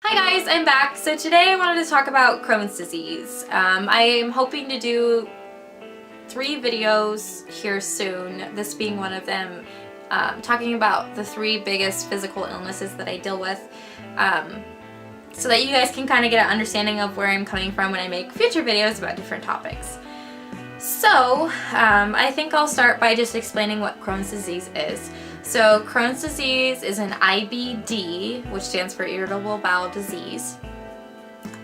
Hi guys, I'm back. So today I wanted to talk about Crohn's disease. I am hoping to do 3 videos here soon, this being one of them, talking about the 3 biggest physical illnesses that I deal with, so that you guys can kind of get an understanding of where I'm coming from when I make future videos about different topics. So I think I'll start by just explaining what Crohn's disease is. So Crohn's disease is an IBD, which stands for irritable bowel disease.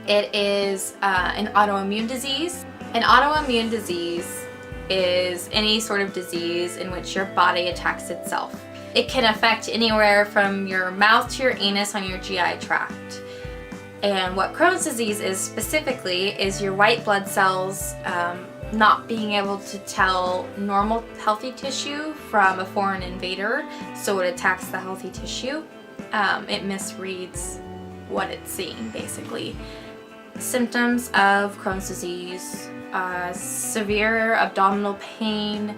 It is an autoimmune disease. An autoimmune disease is any sort of disease in which your body attacks itself. It can affect anywhere from your mouth to your anus on your GI tract. And what Crohn's disease is specifically is your white blood cells not being able to tell normal healthy tissue from a foreign invader, so it attacks the healthy tissue. It misreads what it's seeing, basically. Symptoms of Crohn's disease: severe abdominal pain.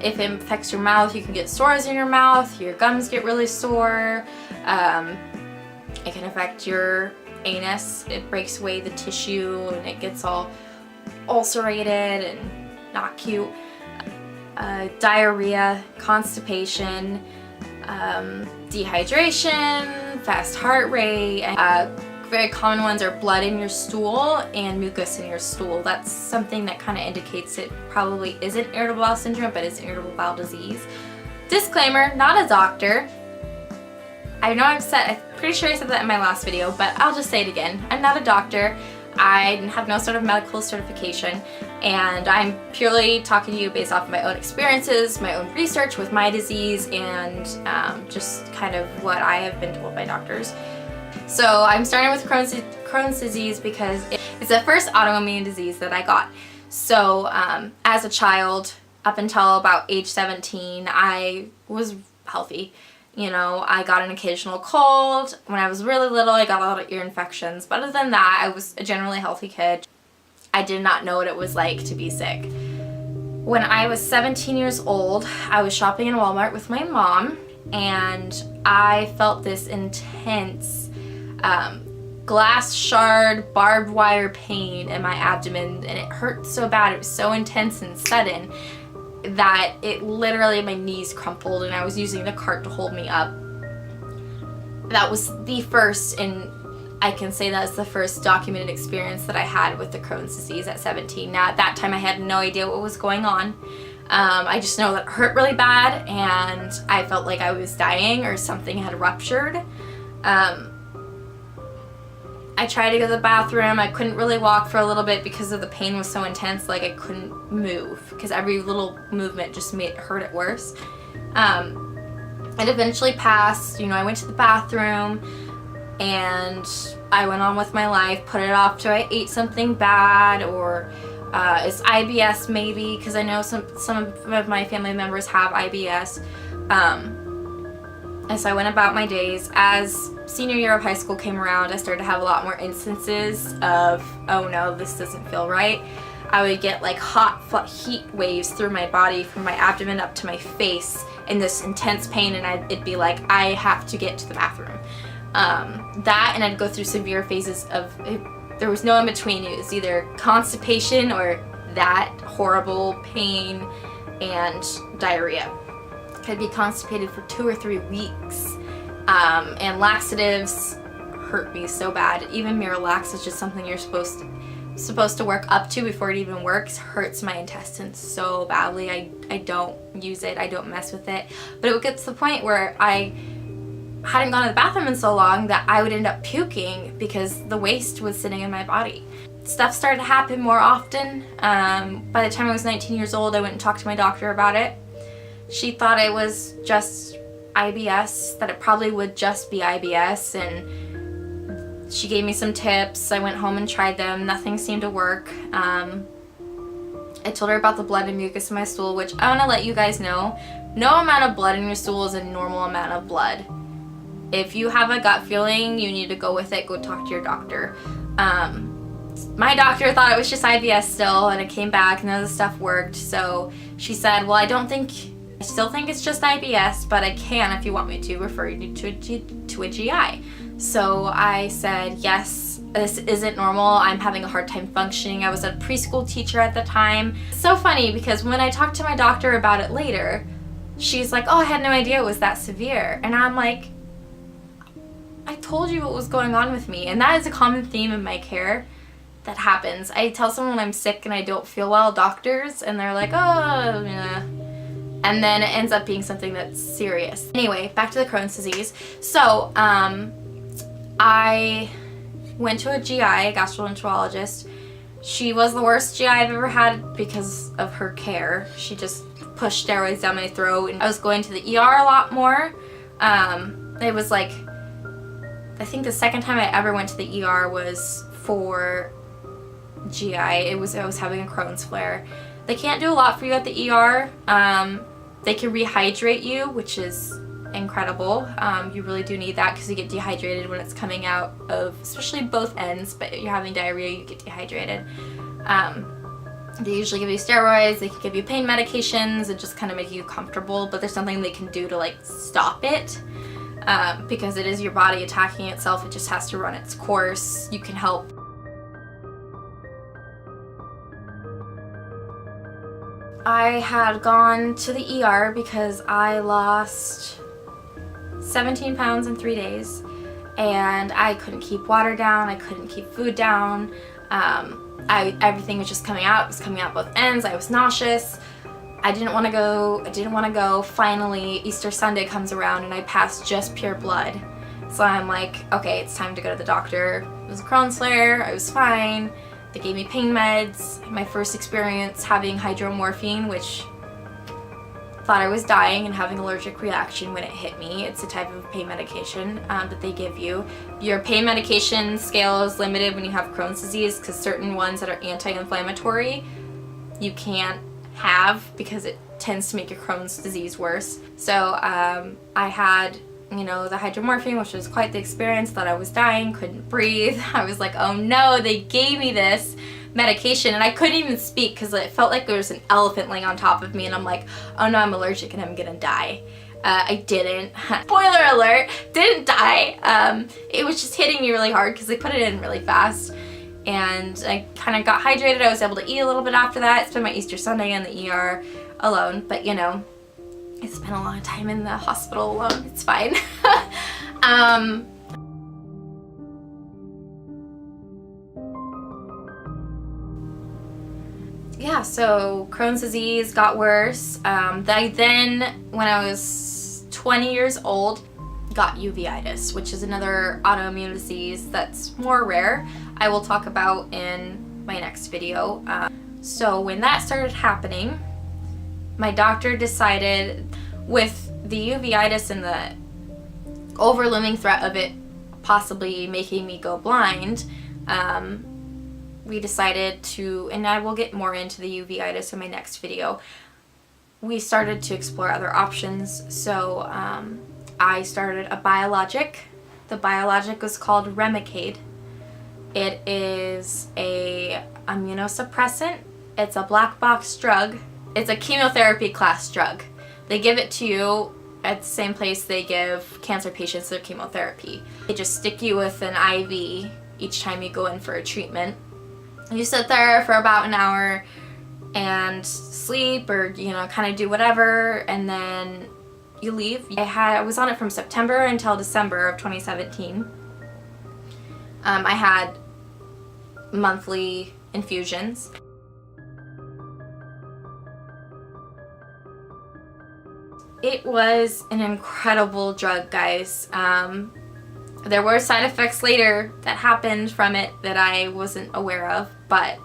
If it affects your mouth, you can get sores in your mouth, your gums get really sore. It can affect your anus. It breaks away the tissue and it gets all ulcerated and not cute. Diarrhea, constipation, dehydration, fast heart rate. Very common ones are blood in your stool and mucus in your stool. That's something that kind of indicates it probably isn't irritable bowel syndrome, but it's irritable bowel disease. Disclaimer, not a doctor. I know I'm pretty sure I said that in my last video, but I'll just say it again. I'm not a doctor. I have no sort of medical certification, and I'm purely talking to you based off of my own experiences, my own research with my disease, and just kind of what I have been told by doctors. So I'm starting with Crohn's disease because it's the first autoimmune disease that I got. So as a child, up until about age 17, I was healthy. You know, I got an occasional cold. When I was really little, I got a lot of ear infections. But other than that, I was a generally healthy kid. I did not know what it was like to be sick. When I was 17 years old, I was shopping in Walmart with my mom, and I felt this intense glass shard, barbed wire pain in my abdomen, and it hurt so bad. It was so intense and sudden that it literally, my knees crumpled and I was using the cart to hold me up. That was the first, and I can say that's the first documented experience that I had with the Crohn's disease at 17. Now at that time I had no idea what was going on. I just know that it hurt really bad and I felt like I was dying or something had ruptured. I tried to go to the bathroom. I couldn't really walk for a little bit because of the pain was so intense, like I couldn't move because every little movement just made it hurt it worse. It eventually passed. You know, I went to the bathroom and I went on with my life, put it off till I ate something bad, or it's IBS maybe, because I know some of my family members have IBS. And so I went about my days. As senior year of high school came around, I started to have a lot more instances of, oh no, this doesn't feel right. I would get like hot heat waves through my body from my abdomen up to my face in this intense pain, and it'd be like, I have to get to the bathroom. That, and I'd go through severe phases of, there was no in between. It was either constipation or that horrible pain and diarrhea. I'd be constipated for 2 or 3 weeks, and laxatives hurt me so bad. Even Miralax, which is something you're supposed to work up to before it even works, hurts my intestines so badly. I don't use it, I don't mess with it. But it would get to the point where I hadn't gone to the bathroom in so long that I would end up puking because the waste was sitting in my body. Stuff started to happen more often. By the time I was 19 years old, I went and talked to my doctor about it. She thought it was just IBS, that it probably would just be IBS, and she gave me some tips. I went home and tried them. Nothing seemed to work. I told her about the blood and mucus in my stool, which I want to let you guys know, no amount of blood in your stool is a normal amount of blood. If you have a gut feeling, you need to go with it. Go talk to your doctor. My doctor thought it was just IBS still, and it came back, none of the stuff worked. So she said, well, I still think it's just IBS, but I can, if you want me to, refer you to a GI. So I said, yes, this isn't normal. I'm having a hard time functioning. I was a preschool teacher at the time. So funny because when I talked to my doctor about it later, she's like, oh, I had no idea it was that severe. And I'm like, I told you what was going on with me. And that is a common theme in my care that happens. I tell someone when I'm sick and I don't feel well, doctors, and they're like, oh, yeah. And then it ends up being something that's serious. Anyway, back to the Crohn's disease. So, I went to a GI, a gastroenterologist. She was the worst GI I've ever had because of her care. She just pushed steroids down my throat, and I was going to the ER a lot more. It was like, I think the second time I ever went to the ER was for GI. I was having a Crohn's flare. They can't do a lot for you at the ER. They can rehydrate you, which is incredible. You really do need that because you get dehydrated when it's coming out of, especially both ends, but you're having diarrhea, you get dehydrated. They usually give you steroids, they can give you pain medications and just kind of make you comfortable, but there's something they can do to like stop it. Because it is your body attacking itself, it just has to run its course. You can help. I had gone to the ER because I lost 17 pounds in 3 days, and I couldn't keep water down, I couldn't keep food down. Everything was just coming out. It was coming out both ends. I was nauseous. I didn't want to go. Finally, Easter Sunday comes around and I passed just pure blood. So I'm like, okay, it's time to go to the doctor. It was a Crohn's flare. I was fine. They gave me pain meds. My first experience having hydromorphine, which thought I was dying and having an allergic reaction when it hit me. It's a type of pain medication that they give you. Your pain medication scale is limited when you have Crohn's disease because certain ones that are anti-inflammatory you can't have because it tends to make your Crohn's disease worse. So I had, you know, the hydromorphine, which was quite the experience. Thought I was dying, couldn't breathe. I was like, oh no, they gave me this medication and I couldn't even speak because it felt like there was an elephant laying on top of me, and I'm like, oh no, I'm allergic and I'm gonna die. I didn't. Spoiler alert, didn't die. It was just hitting me really hard because they put it in really fast, and I kind of got hydrated. I was able to eat a little bit after that. Spent my Easter Sunday in the ER alone, but you know, I spent a long time in the hospital alone. It's fine. Yeah, so Crohn's disease got worse. I then, when I was 20 years old, got uveitis, which is another autoimmune disease that's more rare. I will talk about in my next video. So when that started happening, my doctor decided, with the uveitis and the overlooming threat of it possibly making me go blind, we decided to, and I will get more into the uveitis in my next video, we started to explore other options. So I started a biologic. The biologic was called Remicade. It is a immunosuppressant. It's a black box drug. It's a chemotherapy class drug. They give it to you at the same place they give cancer patients their chemotherapy. They just stick you with an IV each time you go in for a treatment. You sit there for about an hour and sleep, or you know, kind of do whatever, and then you leave. I was on it from September until December of 2017. I had monthly infusions. It was an incredible drug, guys. There were side effects later that happened from it that I wasn't aware of, but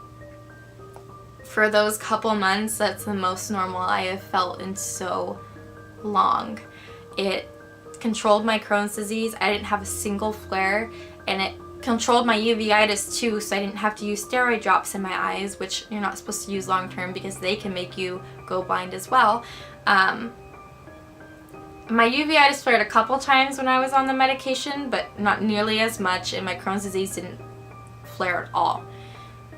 for those couple months, that's the most normal I have felt in so long. It controlled my Crohn's disease. I didn't have a single flare, and it controlled my uveitis too, so I didn't have to use steroid drops in my eyes, which you're not supposed to use long term because they can make you go blind as well. My uveitis flared a couple times when I was on the medication, but not nearly as much, and my Crohn's disease didn't flare at all.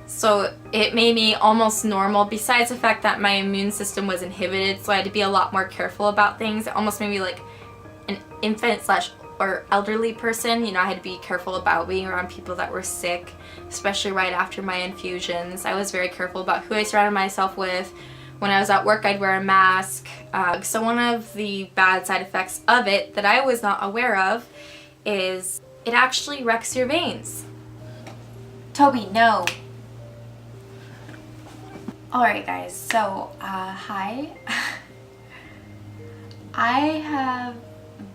So it made me almost normal, besides the fact that my immune system was inhibited, so I had to be a lot more careful about things. It almost made me like an infant slash or elderly person. You know, I had to be careful about being around people that were sick, especially right after my infusions. I was very careful about who I surrounded myself with. When I was at work, I'd wear a mask. So one of the bad side effects of it that I was not aware of is it actually wrecks your veins. Toby, no. Alright guys, so hi. I have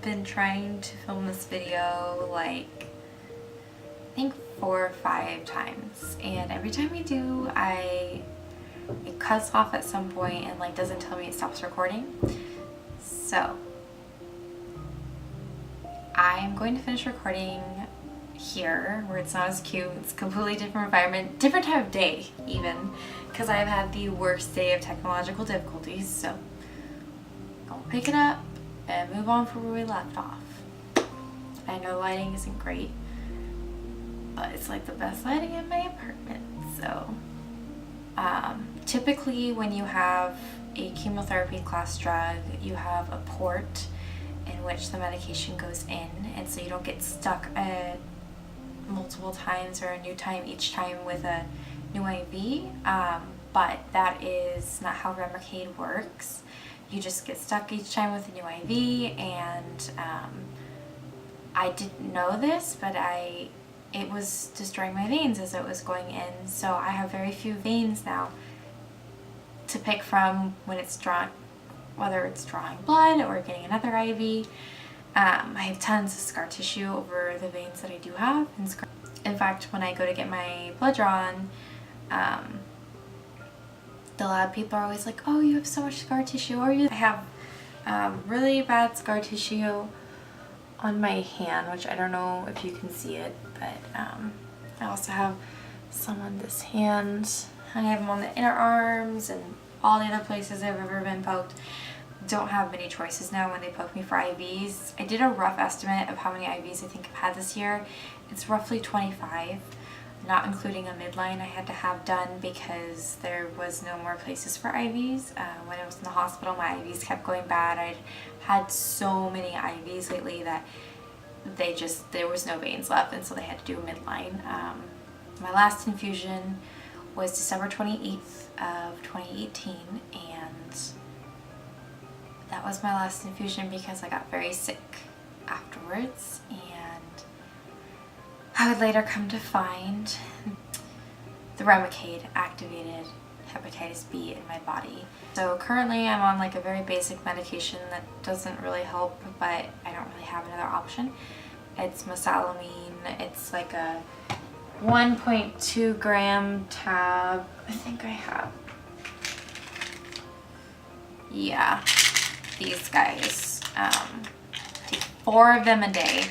been trying to film this video like I think 4 or 5 times, and every time we do it cuts off at some point and like doesn't tell me it stops recording. So I'm going to finish recording here where it's not as cute. It's a completely different environment, different time of day even, because I've had the worst day of technological difficulties. So I'll pick it up and move on from where we left off. I know the lighting isn't great, but it's like the best lighting in my apartment. So typically when you have a chemotherapy class drug, you have a port in which the medication goes in, and so you don't get stuck multiple times or a new time each time with a new IV. But that is not how Remicade works. You just get stuck each time with a new IV, and I didn't know this, but it was destroying my veins as it was going in. So I have very few veins now to pick from when it's drawn, whether it's drawing blood or getting another IV. I have tons of scar tissue over the veins that I do have. In fact, when I go to get my blood drawn, the lab people are always like, oh, you have so much scar tissue. I have really bad scar tissue on my hand, which I don't know if you can see it, but I also have some on this hand. I have them on the inner arms and all the other places I've ever been poked. Don't have many choices now when they poke me for IVs. I did a rough estimate of how many IVs I think I've had this year. It's roughly 25, not including a midline I had to have done because there was no more places for IVs. When I was in the hospital, my IVs kept going bad. I'd had so many IVs lately that there was no veins left, and so they had to do a midline. My last infusion was December 28th of 2018, and that was my last infusion because I got very sick afterwards, and I would later come to find the Remicade activated hepatitis B in my body. So currently I'm on like a very basic medication that doesn't really help, but I don't really have another option. It's mesalamine. It's like a 1.2 gram tab. I think I have, yeah, these guys. Take 4 of them a day.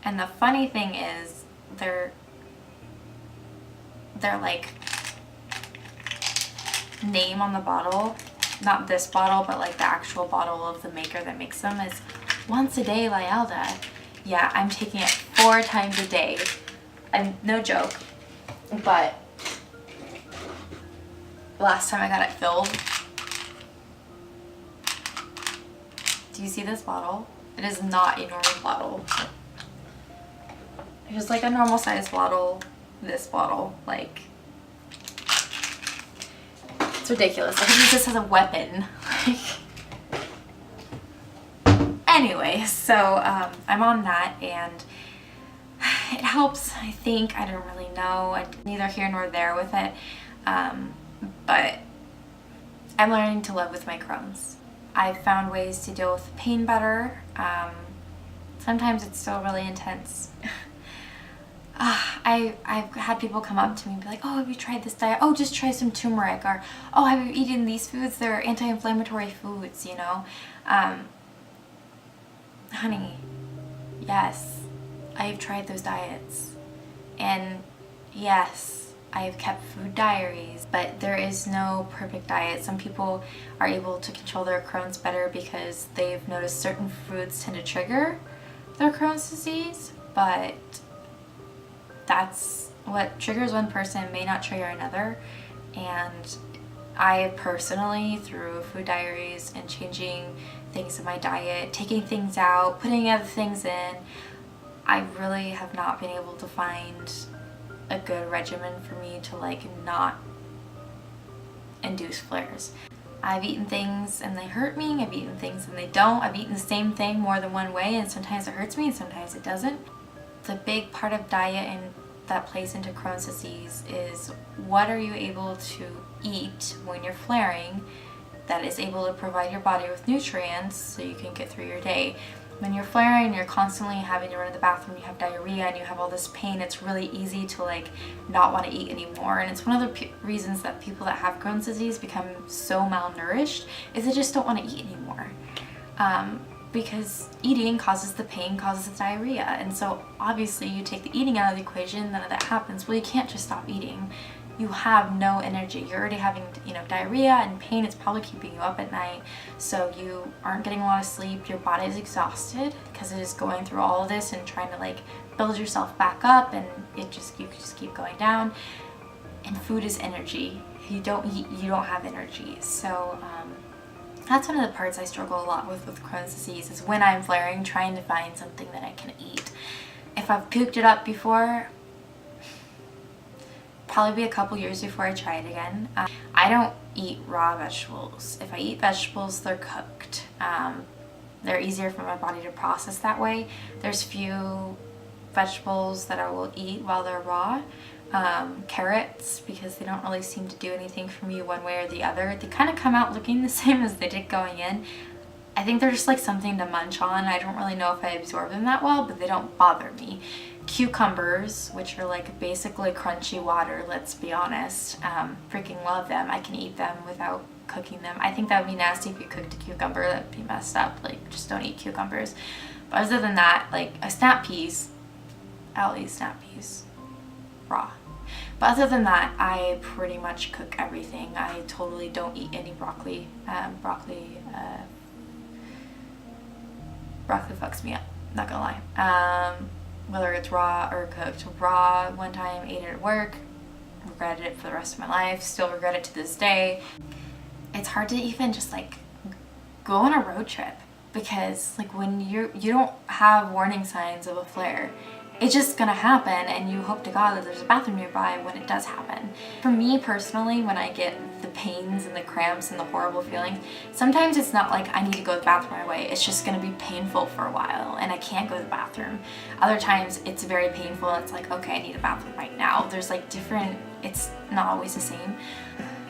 And the funny thing is, they're like name on the bottle, not this bottle, but like the actual bottle of the maker that makes them, is once a day Lialda. Yeah, I'm taking it 4 times a day. And no joke, but the last time I got it filled, do you see this bottle? It is not a normal bottle. It's like a normal size bottle, this bottle, like, it's ridiculous. I could use this as a weapon. Anyway, so I'm on that, and it helps, I think. I don't really know. I'm neither here nor there with it. But I'm learning to live with my Crohn's. I've found ways to deal with pain better. Sometimes it's still really intense. I've had people come up to me and be like, oh, have you tried this diet? Oh, just try some turmeric. Or, oh, have you eaten these foods? They're anti-inflammatory foods, you know? Honey, yes, I've tried those diets. And yes, I've kept food diaries, but there is no perfect diet. Some people are able to control their Crohn's better because they've noticed certain foods tend to trigger their Crohn's disease, but that's what triggers one person may not trigger another. And I personally, through food diaries and changing things in my diet, taking things out, putting other things in. I really have not been able to find a good regimen for me to like not induce flares. I've eaten things and they hurt me, I've eaten things and they don't. I've eaten the same thing more than one way and sometimes it hurts me and sometimes it doesn't. The big part of diet and that plays into Crohn's disease is what are you able to eat when you're flaring that is able to provide your body with nutrients so you can get through your day. When you're flaring, you're constantly having to run to the bathroom, you have diarrhea and you have all this pain, it's really easy to like not want to eat anymore. And it's one of the reasons that people that have Crohn's disease become so malnourished is they just don't want to eat anymore. Because eating causes the pain, causes the diarrhea. And so obviously you take the eating out of the equation, none of that happens. Well, you can't just stop eating. You have no energy. You're already having, diarrhea and pain. It's probably keeping you up at night. So you aren't getting a lot of sleep. Your body is exhausted because it is going through all of this and trying to like build yourself back up, and you just keep going down. And food is energy. If you don't eat, you don't have energy. So that's one of the parts I struggle a lot with Crohn's disease is when I'm flaring, trying to find something that I can eat. If I've cooked it up before, probably be a couple years before I try it again. I don't eat raw vegetables. If I eat vegetables, they're cooked. They're easier for my body to process that way. There's few vegetables that I will eat while they're raw. Carrots, because they don't really seem to do anything for me one way or the other. They kind of come out looking the same as they did going in. I think they're just like something to munch on. I don't really know if I absorb them that well, but they don't bother me. Cucumbers, which are like basically crunchy water, let's be honest. Freaking love them. I can eat them without cooking them. I think that would be nasty if you cooked a cucumber. That would be messed up. Like, just don't eat cucumbers. But other than that, like snap peas, I'll eat snap peas raw. But other than that, I pretty much cook everything. I totally don't eat any broccoli. Broccoli fucks me up, not gonna lie. Whether it's raw or cooked. Raw, one time, ate it at work, regretted it for the rest of my life, still regret it to this day. It's hard to even just like go on a road trip because like when you don't have warning signs of a flare, it's just gonna happen and you hope to God that there's a bathroom nearby when it does happen. For me personally, when I get the pains and the cramps and the horrible feelings, sometimes it's not like I need to go to the bathroom right away. It's just gonna be painful for a while and I can't go to the bathroom. Other times it's very painful and it's like, okay, I need a bathroom right now. There's like different, it's not always the same.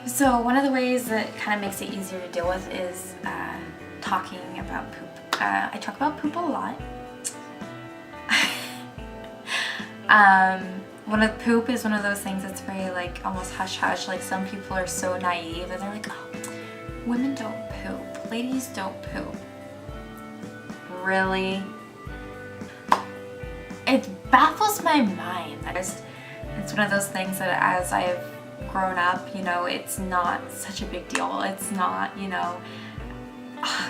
So one of the ways that kind of makes it easier to deal with is talking about poop. I talk about poop a lot. Poop is one of those things that's very like almost hush hush. Like some people are so naive and they're like, oh, women don't poop, ladies don't poop. Really? It baffles my mind. It's one of those things that as I've grown up, it's not such a big deal. It's not,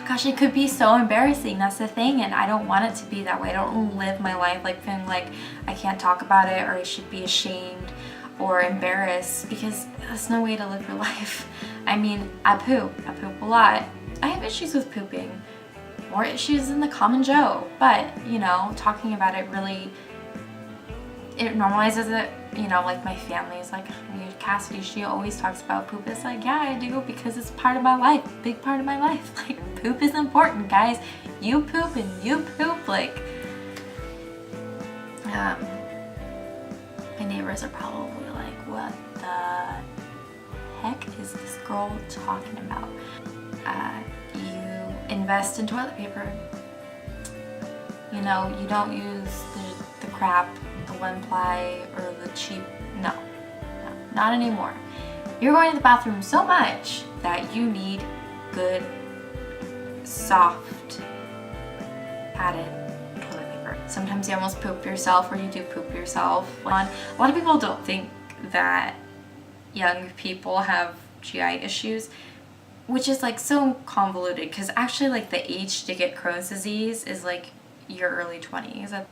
gosh, it could be so embarrassing. That's the thing, and I don't want it to be that way. I don't live my life like feeling like I can't talk about it or I should be ashamed or embarrassed, because that's no way to live your life. I mean, I poop a lot. I have issues with pooping, more issues than the common Joe, but talking about it really, it normalizes it. Like my family is like, Cassidy, she always talks about poop. It's like, yeah, I do, because it's part of my life, big part of my life. Like, poop is important, guys. You poop and you poop. Like, my neighbors are probably like, what the heck is this girl talking about? You invest in toilet paper. You don't use the crap, the one ply or the cheap, no, not anymore. You're going to the bathroom so much that you need good, soft, padded toilet paper. Sometimes you almost poop yourself, or you do poop yourself. A lot of people don't think that young people have GI issues, which is like so convoluted, because actually like the age to get Crohn's disease is like your early 20s. I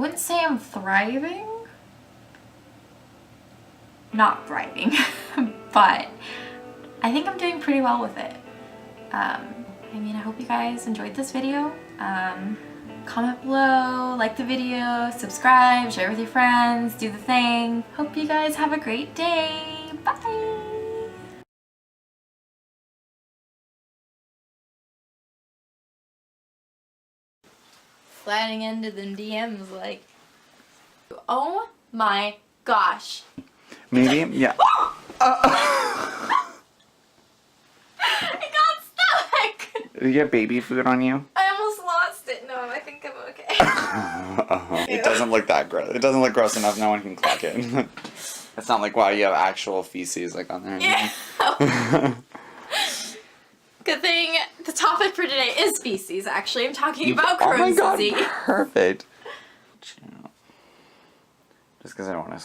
wouldn't say I'm thriving. Not thriving, but I think I'm doing pretty well with it. I mean, I hope you guys enjoyed this video. Comment below, like the video, subscribe, share with your friends, do the thing. Hope you guys have a great day. Bye! Sliding into them DMs like, oh my gosh. Maybe, yeah. It got stuck! Did you get baby food on you? I almost lost it. No, I think I'm okay. It doesn't look that gross. It doesn't look gross enough. No one can clock it. It's not like, wow, you have actual feces like on there. Yeah. Good thing the topic for today is feces. Actually, I'm talking about Crohn's disease. Perfect. Just because I don't want to